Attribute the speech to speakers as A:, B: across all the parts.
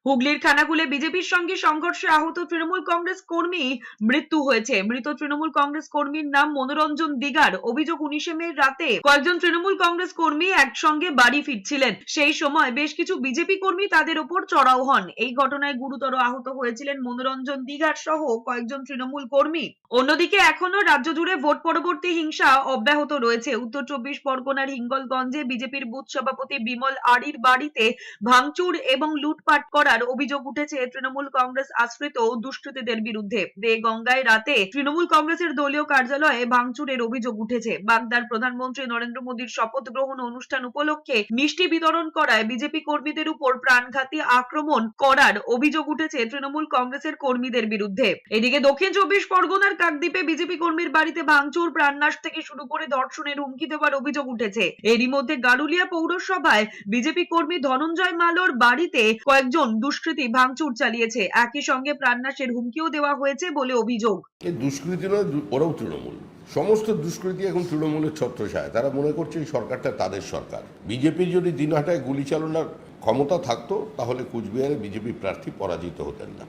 A: হুগলির খানাকুলে বিজেপির সঙ্গে সংঘর্ষে আহত তৃণমূল কংগ্রেস কর্মী মৃত্যু হয়েছে। মৃত তৃণমূল কংগ্রেস কর্মীর নাম মনোরঞ্জন দিগার। অভিযোগ 19 মে রাতে কয়েকজন তৃণমূল কংগ্রেস কর্মী একসঙ্গে বাড়ি ফিরছিলেন। সেই সময় বেশ কিছু বিজেপি কর্মী তাদের ওপর চড়াও হন। এই ঘটনায় গুরুতর আহত হয়েছিলেন মনোরঞ্জন দিগার সহ কয়েকজন তৃণমূল কর্মী। অন্যদিকে এখনো রাজ্য জুড়ে ভোট পরবর্তী হিংসা অব্যাহত রয়েছে। উত্তর 24 পরগনার হিঙ্গলগঞ্জে বিজেপির বুথ সভাপতি বিমল আড়ির বাড়িতে ভাঙচুর এবং লুটপাট করার অভিযোগ উঠেছে তৃণমূল কংগ্রেস আশ্রিত দুষ্কৃতীদের বিরুদ্ধে। দেগঙ্গায় রাতে তৃণমূল কংগ্রেসের দলীয় কার্যালয়ে ভাঙচুরের অভিযোগ উঠেছে। বাগদার প্রধানমন্ত্রী নরেন্দ্র মোদীর শপথ গ্রহণ অনুষ্ঠান উপলক্ষে মিষ্টি বিতরণ করায় বিজেপি কর্মীদের উপর প্রাণঘাতী আক্রমণ করার অভিযোগ উঠেছে তৃণমূল কংগ্রেসের কর্মীদের বিরুদ্ধে। এদিকে দক্ষিণ 24 পরগনার কাকদ্বীপে বিজেপি কর্মীর বাড়িতে ভাঙচুর, প্রাণনাশ থেকে শুরু করে ধর্ষণের হুমকি দেওয়ার অভিযোগ উঠেছে। এরই মধ্যে গারুলিয়া পৌরসভায় বিজেপি কর্মী ধনঞ্জয় মালোর বাড়িতে কয়েকজন দুষ্কৃতী ভাঙচুর চালিয়েছে। একই সঙ্গে প্রাণনাশের হুমকিও দেওয়া হয়েছে বলে অভিযোগ।
B: এই দুষ্কৃতী নয়, ওরাও তৃণমূল। সমস্ত দুষ্কৃতী এখন তৃণমূলের ছত্রছায়া। তারা মনে করছে এই সরকারটা তাদের সরকার। বিজেপির যদি দিনহাটায় গুলি চালানোর ক্ষমতা থাকতো তাহলে কুচবিহারে বিজেপি প্রার্থী পরাজিত হতেন না।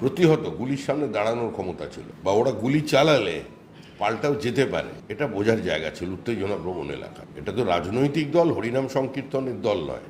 B: প্রতিহত গুলির সামনে দাঁড়ানোর ক্ষমতা ছিল, বা ওরা গুলি চালালে পাল্টাও যেতে পারে, এটা বোঝার জায়গা ছিল উত্তেজনা প্রবণ এলাকা। এটা তো রাজনৈতিক দল, হরিনাম সংকীর্তনের দল নয়।